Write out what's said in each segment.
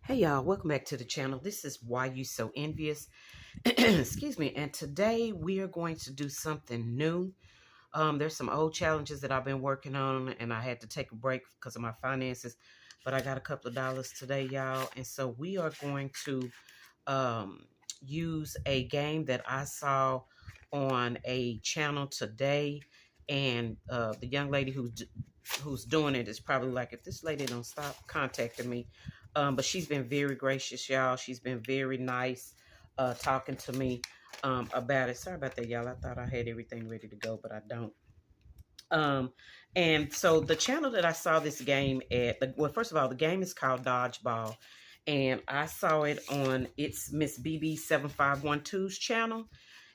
Hey y'all, welcome back to the channel. This is Why You So Envious. Excuse me. And today we are going to do something new. There's some old challenges that I've been working on and I had to take a break because of my finances. But I got a couple of dollars today, y'all. And so we are going to use a game that I saw on a channel today. And the young lady who's doing it is probably like, if this lady don't stop contacting me. But she's been very gracious, y'all. She's been very nice talking to me about it. Sorry about that, y'all. I thought I had everything ready to go, but I don't. And so the channel that I saw this game at, well, first of all, the game is called Dodgeball. And I saw it on It's Miss BB7512's channel.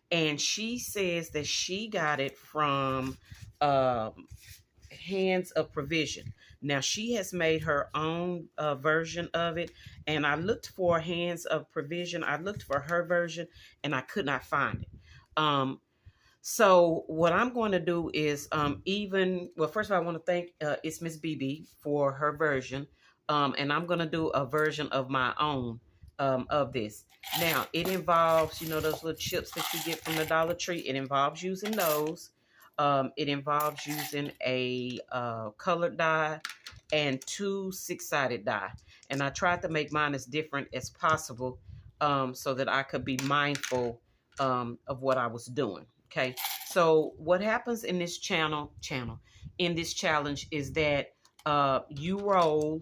And she says that she got it from Hands of Provision. Now, she has made her own version of it, and I looked for Hands of Provision. I looked for her version, and I could not find it. So what I'm going to do is well, first of all, I want to thank It's Miss BB for her version, and I'm going to do a version of my own of this. Now, it involves, you know, those little chips that you get from the Dollar Tree. It involves using those. It involves using a colored die and 2 6-sided die. And I tried to make mine as different as possible so that I could be mindful of what I was doing. Okay. So what happens in this in this challenge is that you roll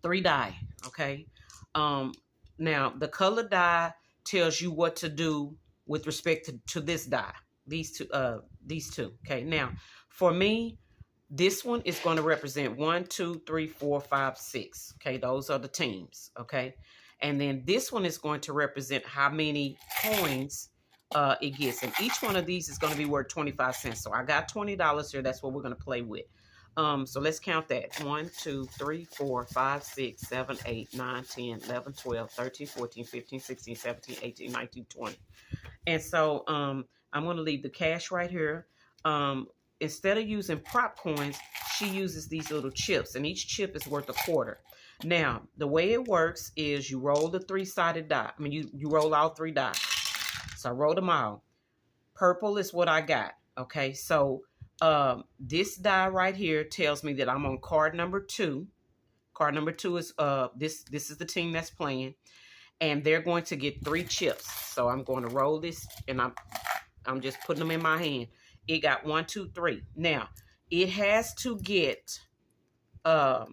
3 die. Okay. Now the colored die tells you what to do with respect to this die. These two. Okay. Now, for me, this one is going to represent 1, 2, 3, 4, 5, 6. Okay. Those are the teams. Okay. And then this one is going to represent how many coins it gets. And each one of these is going to be worth 25 cents. So I got $20 here. That's what we're going to play with. So let's count that. 1, 2, 3, 4, 5, 6, 7, 8, 9, 10, 11, 12, 13, 14, 15, 16, 17, 18, 19, 20. And so I'm going to leave the cash right here. Instead of using prop coins, she uses these little chips, and each chip is worth $0.25. Now, the way it works is you roll the 3-sided die. I mean, you roll all 3 die. So I rolled them all. Purple is what I got. Okay, so this die right here tells me that I'm on card number 2. Card number 2 is this is the team that's playing, and they're going to get 3 chips. So I'm going to roll this, and I'm just putting them in my hand. It got 1, 2, 3. Now it has to get a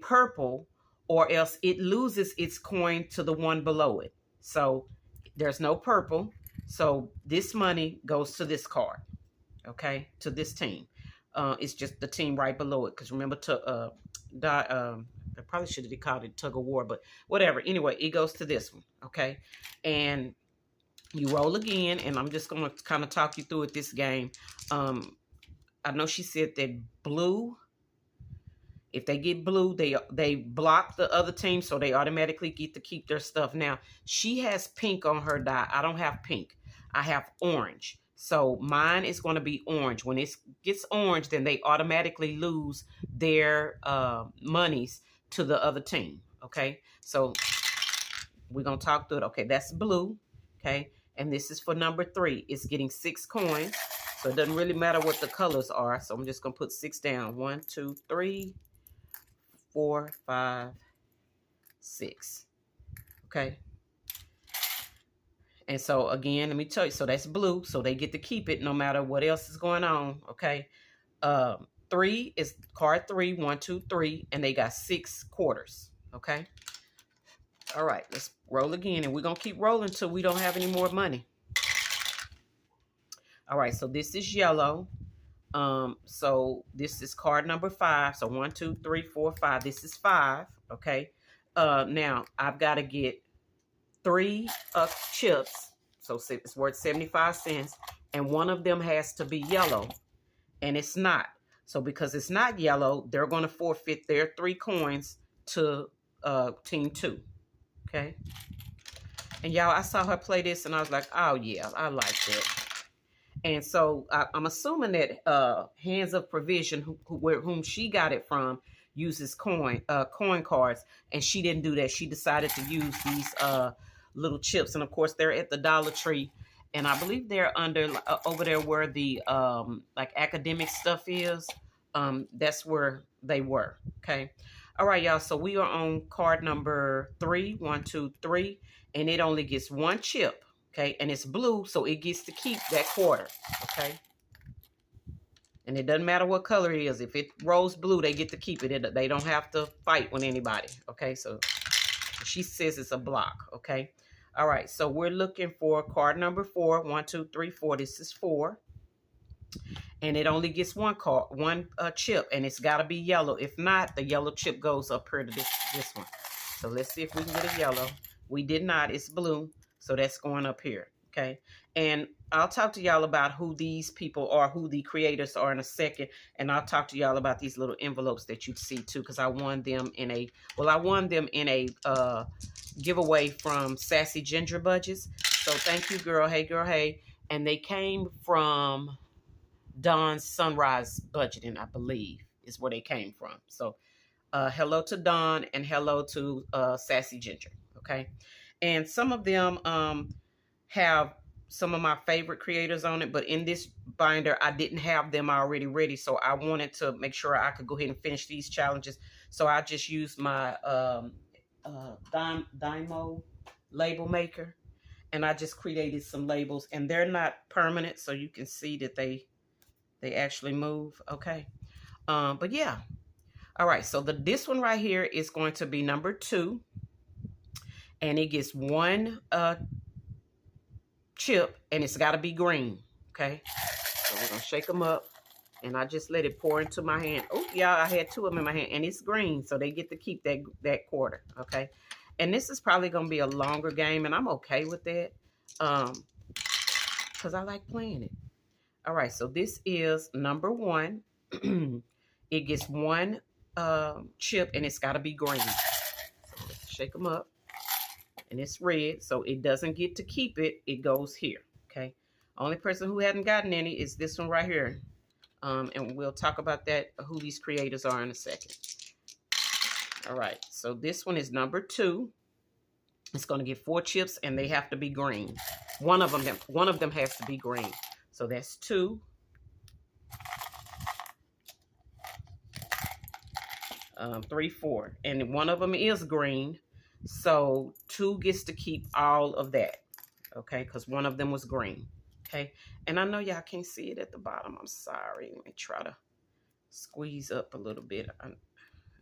purple, or else it loses its coin to the one below it. So there's no purple. So this money goes to this card. Okay, to this team. It's just the team right below it. Because remember, I probably should have called it tug of war, but whatever. Anyway, it goes to this one. Okay, and you roll again, and I'm just going to kind of talk you through it, this game. I know she said that blue, if they get blue, they block the other team, so they automatically get to keep their stuff. Now, she has pink on her die. I don't have pink. I have orange. So mine is going to be orange. When it gets orange, then they automatically lose their monies to the other team. Okay, so we're going to talk through it. Okay, that's blue. Okay, and this is for number 3. It's getting 6 coins. So it doesn't really matter what the colors are. So I'm just going to put 6 down. 1, 2, 3, 4, 5, 6. Okay. And so again, let me tell you, so that's blue. So they get to keep it no matter what else is going on. Okay. 3 is card 3, 1, 2, 3, and they got 6 quarters. Okay. All right, let's roll again, and we're going to keep rolling until we don't have any more money. All right, so this is yellow. So this is card number 5. So 1, 2, 3, 4, 5. This is 5. Okay. Now I've got to get 3 chips. So it's worth 75 cents. And one of them has to be yellow. And it's not. So because it's not yellow, they're going to forfeit their 3 coins to team 2. Okay. And y'all, I saw her play this, and I was like, oh yeah, I like that. And so I'm assuming that Hands of Provision, whom she got it from, uses coin cards, and she didn't do that. She decided to use these little chips, and of course they're at the Dollar Tree, and I believe they're under over there where the like academic stuff is. That's where they were. Okay. All right, y'all. So we are on card number 3, 1, 2, 3, and it only gets one chip. Okay, and it's blue, so it gets to keep that quarter. Okay. And it doesn't matter what color it is. If it rolls blue, they get to keep it. They don't have to fight with anybody. Okay, so she says it's a block. Okay. All right, so we're looking for card number 4. 1, 2, 3, 4. This is 4. And it only gets one card, one chip, and it's got to be yellow. If not, the yellow chip goes up here to this one. So let's see if we can get a yellow. We did not. It's blue, so that's going up here. Okay, and I'll talk to y'all about who these people are, who the creators are in a second, and I'll talk to y'all about these little envelopes that you see too, because I won them in a giveaway from Sassy Ginger Budgets. So thank you, girl. Hey, girl. Hey, and they came from Dawn's Sunrise Budgeting, I believe, is where they came from. So hello to Dawn and hello to Sassy Ginger. Okay, and some of them have some of my favorite creators on it, but in this binder I didn't have them already ready, so I wanted to make sure I could go ahead and finish these challenges. So I just used my Dymo label maker, and I just created some labels, and they're not permanent, so you can see that they actually move. Okay, but yeah. All right, so this one right here is going to be number 2, and it gets one chip, and it's got to be green. Okay, so we're gonna shake them up, and I just let it pour into my hand. Oh yeah, I had 2 of them in my hand, and it's green, so they get to keep that quarter. Okay, and this is probably gonna be a longer game, and I'm okay with that because I like playing it. All right, so this is number 1. It gets one chip, and it's got to be green. So let's shake them up. And it's red, so it doesn't get to keep it. It goes here, okay? Only person who hadn't gotten any is this one right here. And we'll talk about that, who these creators are in a second. All right, so this one is number 2. It's going to get 4 chips, and they have to be green. One of them has to be green. So that's 2. 3, 4. And one of them is green. So 2 gets to keep all of that, okay, because one of them was green, okay? And I know y'all can't see it at the bottom. I'm sorry. Let me try to squeeze up a little bit.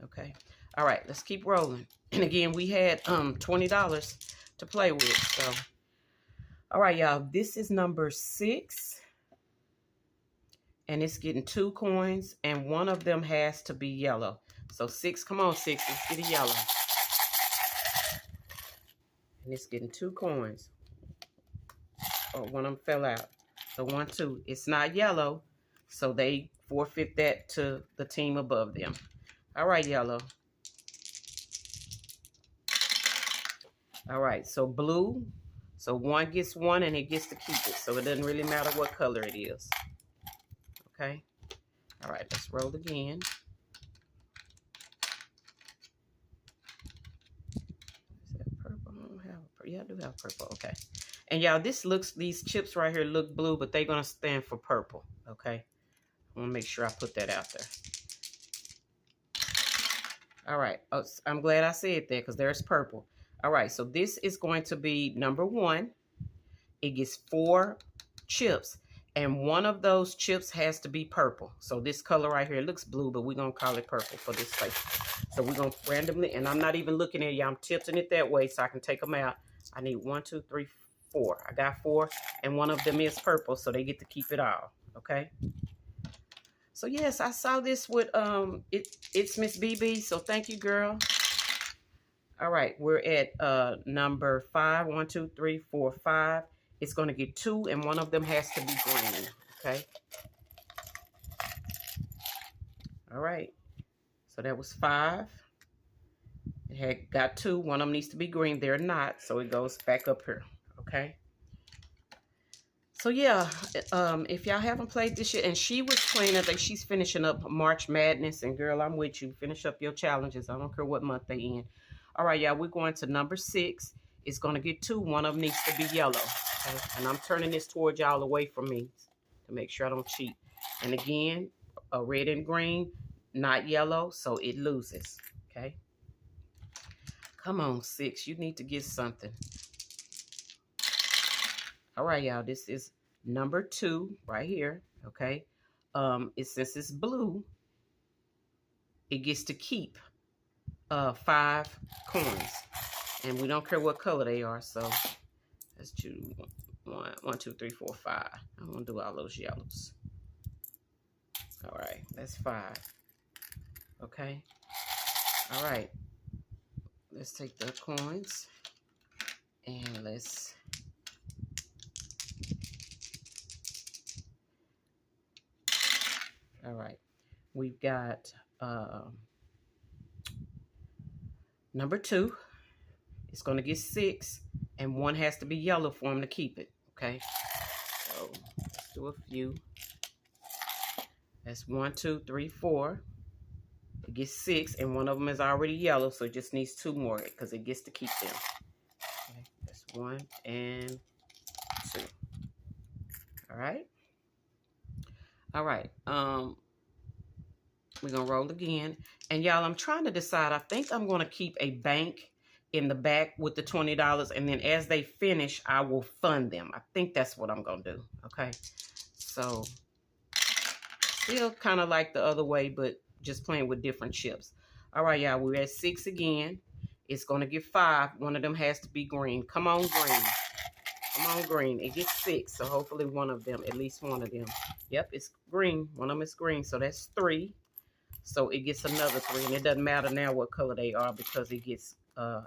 Okay. All right, let's keep rolling. And again, we had $20 to play with. So, all right, y'all, this is number 6. And it's getting 2 coins, and one of them has to be yellow. So 6, come on, 6, let's get a yellow. And it's getting 2 coins. Oh, one of them fell out. So 1, 2. It's not yellow, so they forfeit that to the team above them. All right, yellow. All right, so blue. So 1 gets 1, and it gets to keep it. So it doesn't really matter what color it is. Okay. All right, let's roll again. Yeah, I do have purple. Okay. And y'all, these chips right here look blue, but they're going to stand for purple. Okay. I want to make sure I put that out there. All right. Oh, I'm glad I said that because there's purple. All right. So this is going to be number 1. It gets 4 chips, and one of those chips has to be purple. So this color right here looks blue, but we're going to call it purple for this place. So we're going to randomly, and I'm not even looking at y'all. I'm tilting it that way so I can take them out. I need 1, 2, 3, 4. I got 4, and one of them is purple, so they get to keep it all. Okay. So yes, I saw this with it's Miss BB. So thank you, girl. All right, we're at number 5. 1, 2, 3, 4, 5. It's going to get 2, and one of them has to be green. Okay. All right. So that was 5. It had got 2. One of them needs to be green. They're not, so it goes back up here. Okay. So yeah, if y'all haven't played this yet, and she was playing, I think she's finishing up March Madness, and girl, I'm with you. Finish up your challenges. I don't care what month they in. All right, y'all, we're going to number 6. It's going to get 2. One of them needs to be yellow. Okay, and I'm turning this towards y'all away from me to make sure I don't cheat. And again, a red and green, not yellow, so it loses. Okay. Come on, 6. You need to get something. All right, y'all. This is number 2 right here. Okay. Since it's blue, it gets to keep 5 coins, and we don't care what color they are. So let's choose 1, 2, 3, 4, 5. I'm gonna do all those yellows. All right, that's 5. Okay. All right. Let's take the coins and let's. All right, we've got number 2. It's going to get 6, and 1 has to be yellow for him to keep it. Okay, so let's do a few. That's 1, 2, 3, 4. It gets 6, and one of them is already yellow, so it just needs 2 more because it gets to keep them. Okay, that's 1 and 2. All right. All right. We're going to roll again. And y'all, I'm trying to decide. I think I'm going to keep a bank in the back with the $20. And then as they finish, I will fund them. I think that's what I'm going to do. Okay. So still kind of like the other way, but just playing with different chips. All right, y'all. We're at 6 again. It's going to get 5. One of them has to be green. Come on, green. Come on, green. It gets 6. So hopefully one of them, at least one of them. Yep, it's green. One of them is green. So that's 3. So it gets another 3, and it doesn't matter now what color they are because it gets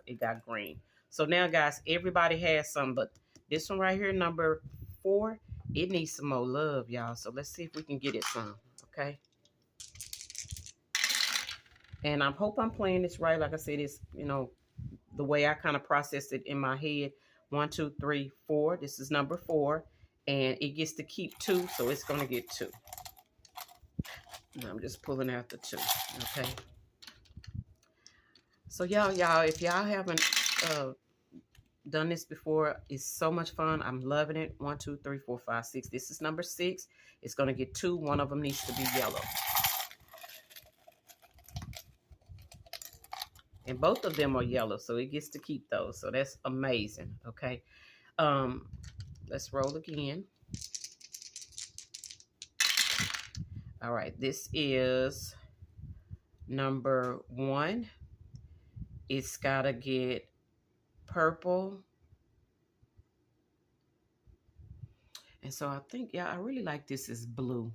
it got green. So now, guys, everybody has some, but this one right here, number 4, it needs some more love, y'all. So let's see if we can get it some, okay? And I hope I'm playing this right. Like I said, it's, you know, the way I kind of processed it in my head. 1, 2, 3, 4. This is number 4, and it gets to keep 2, so it's going to get 2. I'm just pulling out the 2, okay? So y'all, if y'all haven't done this before, it's so much fun. I'm loving it. 1, 2, 3, 4, 5, 6. This is number 6. It's going to get 2. One of them needs to be yellow. And both of them are yellow, so it gets to keep those. So that's amazing, okay? Let's roll again. All right, this is number 1. It's got to get purple. And so I think, yeah, I really like this is blue.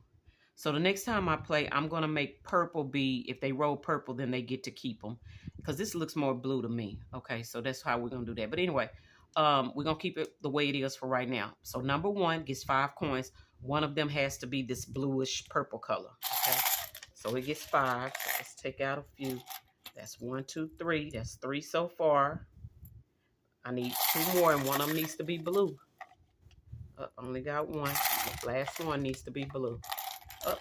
So the next time I play, I'm going to make purple be, if they roll purple, then they get to keep them. Because this looks more blue to me. Okay, so that's how we're going to do that. But anyway, we're going to keep it the way it is for right now. So number 1 gets 5 coins. One of them has to be this bluish purple color. Okay, so it gets 5. So let's take out a few. That's 1, 2, 3. That's 3 so far. I need 2 more, and one of them needs to be blue. Only got 1. The last one needs to be blue.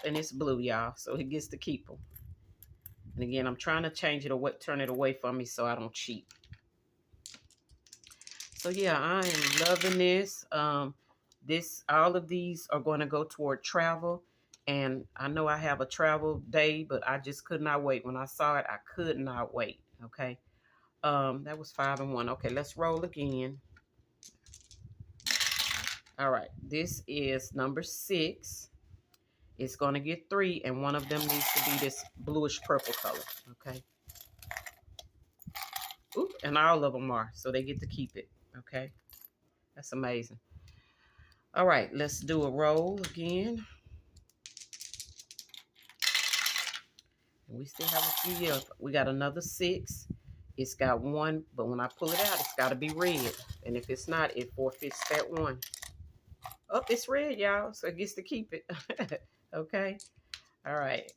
And it's blue, y'all. So it gets to keep them. And again, I'm trying to change it away, turn it away from me so I don't cheat. So yeah, I am loving this. All of these are going to go toward travel. And I know I have a travel day, but I just could not wait. When I saw it, I could not wait. Okay. That was 5 and 1. Okay, let's roll again. All right, this is number 6. It's going to get 3, and one of them needs to be this bluish purple color, okay? Ooh, and all of them are, so they get to keep it, okay? That's amazing. All right, let's do a roll again. We still have a few yellow. We got another 6. It's got 1, but when I pull it out, it's got to be red. And if it's not, it forfeits that 1. Oh, it's red, y'all, so it gets to keep it. Okay. All right.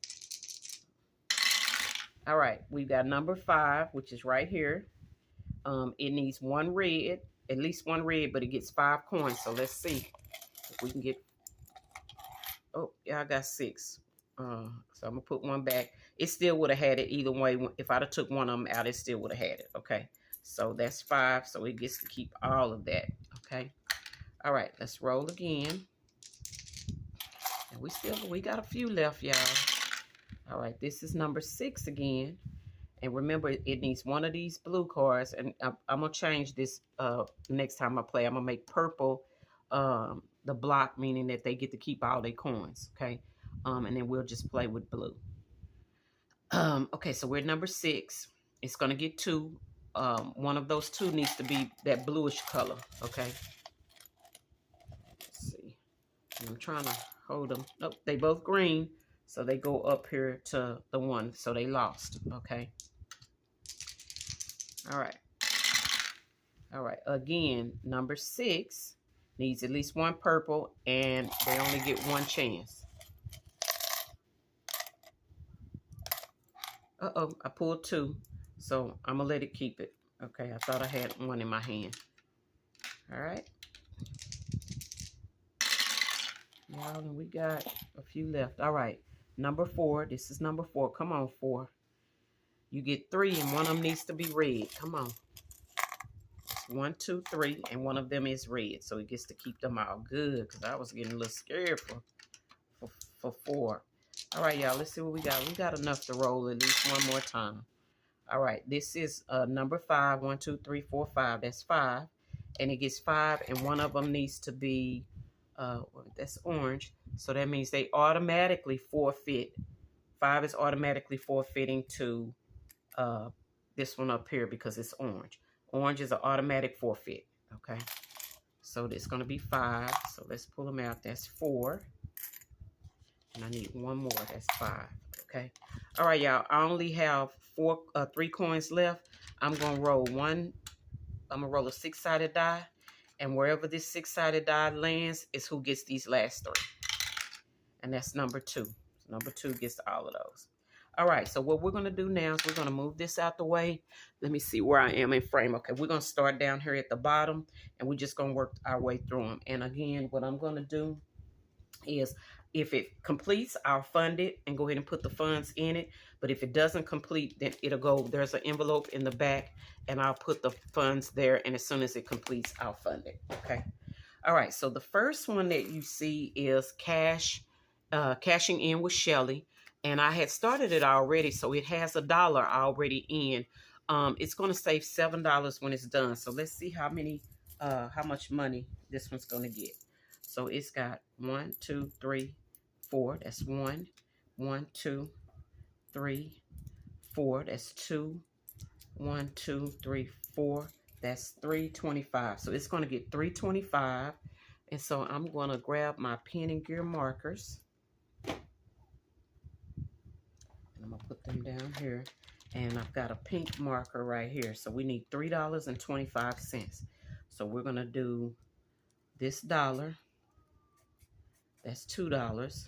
All right. We've got number 5, which is right here. It needs 1 red, at least 1 red, but it gets 5 coins. So let's see. we can get, oh, yeah, I got 6. So I'm going to put one back. It still would have had it either way. If I'd have took one of them out, it still would have had it, okay? So that's 5, so it gets to keep all of that, okay? All right, let's roll again. And we got a few left, y'all. All right, this is number 6 again. And remember, it needs one of these blue cards. And I'm going to change this next time I play. I'm going to make purple the block, meaning that they get to keep all their coins, okay? And then we'll just play with blue. Okay, so we're number 6. It's going to get 2. One of those 2 needs to be that bluish color, okay? Let's see. I'm trying to hold them. Nope, they both green. So they go up here to the 1. So they lost, okay? All right. All right. Again, number 6 needs at least 1 purple, and they only get 1 chance. Uh-oh, I pulled 2, so I'm going to let it keep it. Okay, I thought I had 1 in my hand. All right. Y'all, and we got a few left. All right, number 4. This is number 4. Come on, 4. You get 3, and one of them needs to be red. Come on. It's 1, 2, 3, and one of them is red, so it gets to keep them all good. Because I was getting a little scared for 4. All right, y'all. Let's see what we got. We got enough to roll at least one more time. All right, this is number 5. 1, 2, 3, 4, 5. That's 5, and it gets 5, and one of them needs to be that's orange. So that means they automatically forfeit. 5 is automatically forfeiting to this one up here because it's orange. Orange is an automatic forfeit. Okay. So it's going to be 5. So let's pull them out. That's 4. And I need 1 more. That's 5. Okay. All right, y'all. I only have 3 coins left. I'm going to roll one. I'm going to roll a 6-sided die. And wherever this 6-sided die lands is who gets these last 3. And that's number 2. So number 2 gets all of those. All right, so what we're going to do now is we're going to move this out the way. Let me see where I am in frame. Okay, we're going to start down here at the bottom, and we're just going to work our way through them. And again, what I'm going to do is if it completes, I'll fund it and go ahead and put the funds in it. But if it doesn't complete, then it'll go, there's an envelope in the back, and I'll put the funds there. And as soon as it completes, I'll fund it. Okay. All right. So the first one that you see is cashing in with Shelly. And I had started it already, so it has $1 already in. It's going to save $7 when it's done. So let's see how much money this one's going to get. So it's got 1, 2, 3, 4. That's 1. 1, 2, 3, 4. That's 2. 1, 2, 3, 4. That's $3.25. So it's going to get $3.25. And so I'm going to grab my pen and gear markers. I'm going to put them down here. And I've got a pink marker right here. So we need $3.25. So we're going to do this $1. That's $2.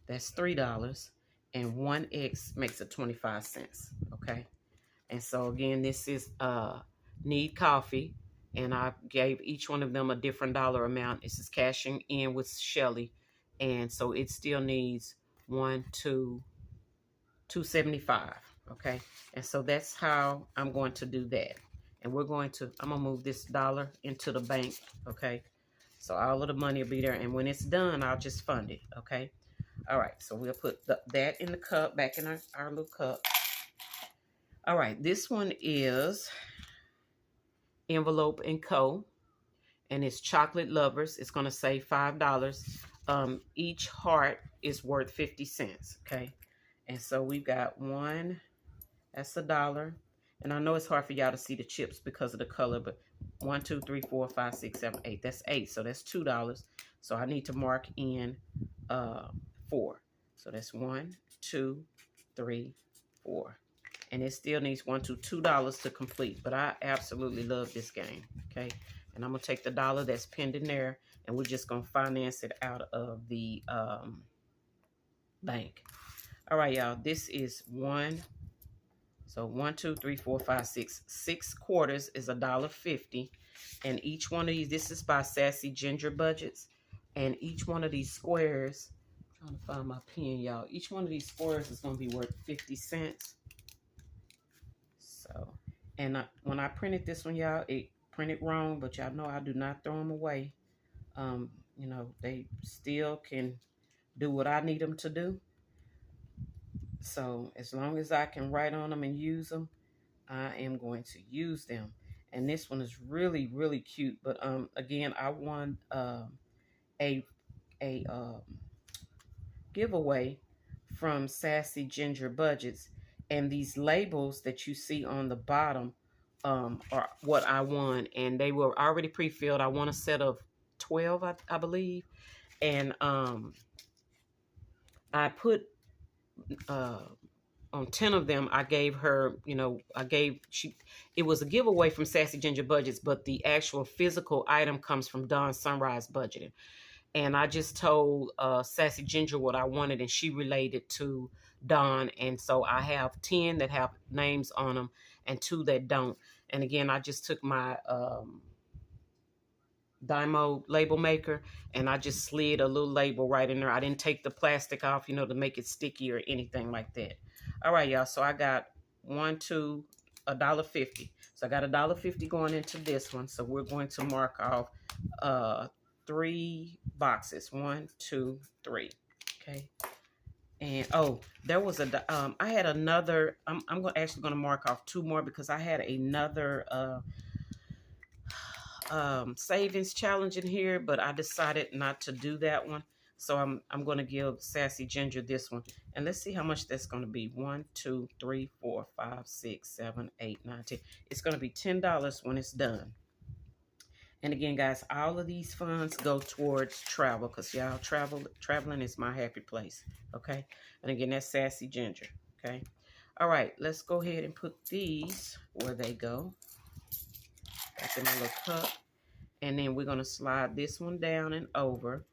That's $3. And 1x makes it 25 cents. Okay. And so again, this is need coffee. And I gave each one of them a different dollar amount. This is cashing in with Shelly. And so it still needs 275. Okay. And so that's how I'm going to do that. And I'm going to move this $1 into the bank. Okay. So all of the money will be there. And when it's done, I'll just fund it. Okay. All right. So we'll put that in the cup, back in our little cup. All right. This one is Envelope & Co. And it's Chocolate Lovers. It's going to save $5. Each heart is worth 50 cents. Okay. And so we've got 1. That's $1. And I know it's hard for y'all to see the chips because of the color, but 1, 2, 3, 4, 5, 6, 7, 8. That's 8. So that's $2. So I need to mark in 4. So that's 1, 2, 3, 4. And it still needs $2 to complete. But I absolutely love this game. Okay. And I'm going to take the $1 that's pinned in there, and we're just going to finance it out of the bank. All right, y'all. This is 1. So 1, 2, 3, 4, 5, 6. 6 quarters is $1.50. And each one of these, this is by Sassy Ginger Budgets. And each one of these squares, I'm trying to find my pen, y'all. Each one of these squares is going to be worth 50 cents. So, and when I printed this one, y'all, it printed wrong, but y'all know I do not throw them away. You know, they still can do what I need them to do. So as long as I can write on them and use them, I am going to use them. And this one is really, really cute. But again, I won a giveaway from Sassy Ginger Budgets, and these labels that you see on the bottom are what I won, and they were already pre-filled. I won a set of 12, I believe, and I put on 10 of them. I gave her, you know, it was a giveaway from Sassy Ginger Budgets, but the actual physical item comes from Dawn Sunrise Budgeting. And I just told Sassy Ginger what I wanted, and she related to Dawn. And so I have 10 that have names on them and 2 that don't. And again, I just took my Dymo label maker and I just slid a little label right in there. I didn't take the plastic off, you know, to make it sticky or anything like that. All right, y'all. So I got $1.50. So I got $1.50 going into this one. So we're going to mark off 3 boxes. 1, 2, 3. Okay. And oh, there was I had another. I'm actually going to mark off 2 more because I had another savings challenge in here, but I decided not to do that one. So I'm going to give Sassy Ginger this one, and let's see how much that's going to be. 1, 2, 3, 4, 5, 6, 7, 8, 9, 10. It's going to be $10 when it's done. And again, guys, all of these funds go towards travel because y'all traveling is my happy place. Okay. And again, that's Sassy Ginger. Okay. All right. Let's go ahead and put these where they go. Back in my little cup. And then we're going to slide this one down and over.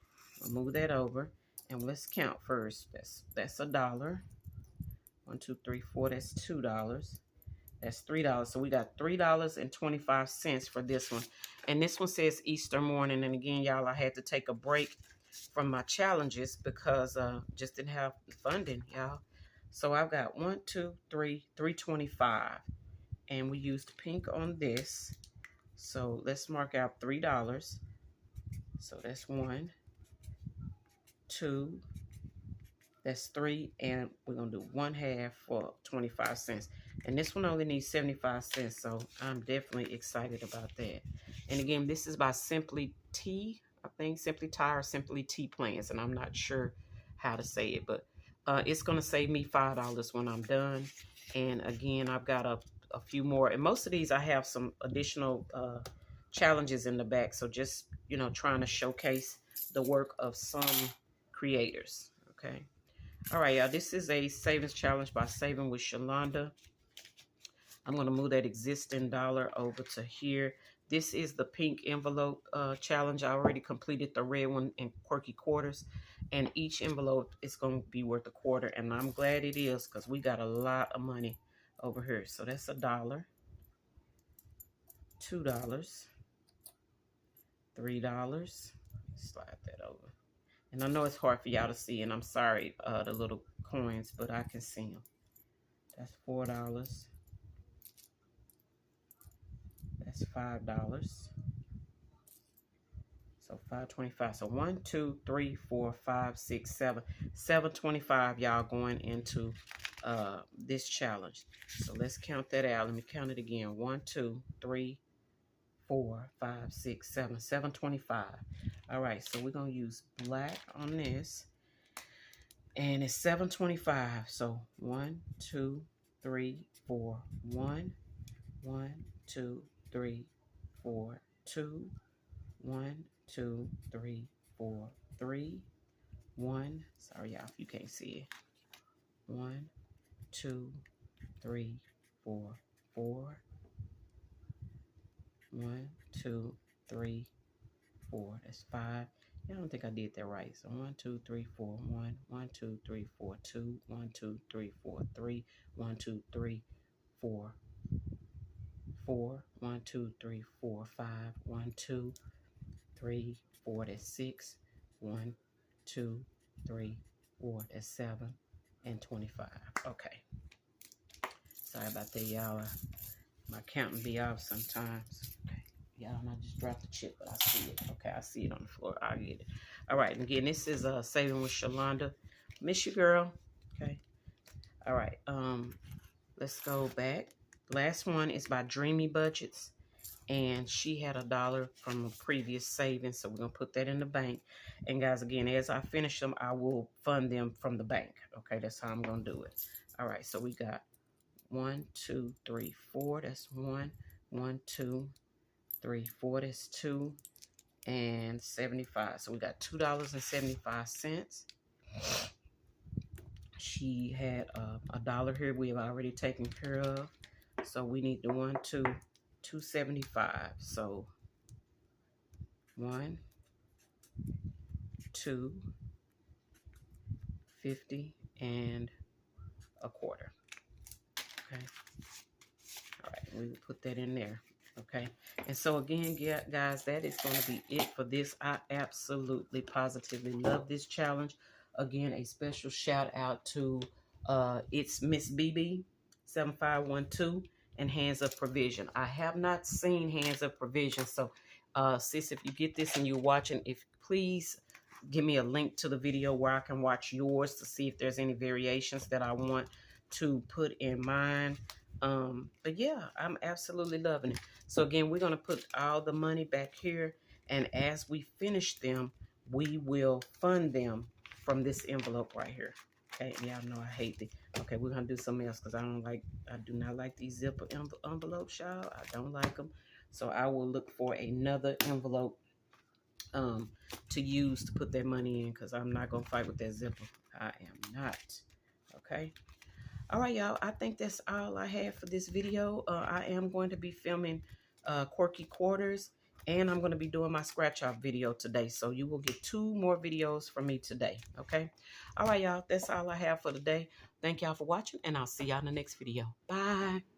I'll move that over. And let's count first. That's $1. 1, 2, 3, 4. That's $2. That's $3. So we got $3.25 for this one. And this one says Easter morning. And again, y'all, I had to take a break from my challenges because just didn't have funding, y'all. So I've got 1, 2, 3, $3.25. And we used pink on this. So let's mark out $3. So that's 1, 2, that's 3, and we're gonna do 1/2 for 25 cents. And this one only needs 75 cents, so I'm definitely excited about that. And again, this is by Simply Tea, I think Simply Tea or Simply Tea Plants, and I'm not sure how to say it, but it's gonna save me $5 when I'm done. And again, I've got a few more, and most of these I have some additional challenges in the back, so just, you know, trying to showcase the work of some creators. Okay. All right, y'all, this is a savings challenge by Saving with Shalonda. I'm going to move that existing dollar over to here. This is the pink envelope challenge. I already completed the red one in quirky quarters, and each envelope is going to be worth $0.25, and I'm glad it is because we got a lot of money over here. So that's $1, $2, $3. Slide that over. And I know it's hard for y'all to see, and I'm sorry, the little coins, but I can see them. That's $4. That's $5. So $5.25. So 1, 2, 3, 4, 5, 6, 7. $7.25, y'all, going into this challenge. So let's count that out. Let me count it again. 1, 2, 3, 4, 5, 6, 7. $7.25. All right, so we're gonna use black on this, and it's $7.25. So 1, 2, 3, 4. 1, 2, 3, 4. 2, 1, 2, 3, 4. 3, 1. Sorry, y'all, if you can't see it. 1, 2, 3, 4. 4. 1, 2, 3, 4. That's 5. I don't think I did that right. So 1, 2, 3, 4. 1, 1, 2, 3, 4. 2, 1, 2, 3, 4. 3, 1, 2, 3, 4. 4, 1, 2, 3, 4, 5. 1, 2, 3, 4. That's 6. 1, 2, 3, 4. That's 7 and 25. Okay. Sorry about that, y'all. My counting be off sometimes. Okay. Y'all, I just dropped the chip, but I see it. Okay, I see it on the floor. I get it. All right. And again, this is Saving with Shalonda. Miss you, girl. Okay. All right. Let's go back. Last one is by Dreamy Budgets. And she had $1 from a previous savings, so we're going to put that in the bank. And guys, again, as I finish them, I will fund them from the bank. Okay, that's how I'm going to do it. All right, so we got 1, 2, 3, 4. That's 1. 1, 2, 3, 4. That's 2. And 75. So we got $2.75. She had $1 here we have already taken care of. So we need the 1, 2, 275. So 1, 2, 50 and a quarter. Okay. All right, we will put that in there. Okay. And so again, guys, that is going to be it for this. I absolutely positively love this challenge. Again, a special shout out to it's Miss BB 7512 and Hands of Provision. I have not seen Hands of Provision, so sis, if you get this and you're watching, if please give me a link to the video where I can watch yours to see if there's any variations that I want to put in mine. But yeah, I'm absolutely loving it. So again, we're going to put all the money back here, and as we finish them, we will fund them from this envelope right here. Okay, y'all know I hate the. Okay, we're gonna do something else because I do not like these zipper envelopes, y'all. I don't like them. So I will look for another envelope to use to put that money in, because I'm not gonna fight with that zipper. I am not. Okay. All right, y'all. I think that's all I have for this video. I am going to be filming Quirky Quarters, and I'm going to be doing my scratch off video today. So you will get 2 more videos from me today. Okay. All right, y'all. That's all I have for today. Thank y'all for watching, and I'll see y'all in the next video. Bye.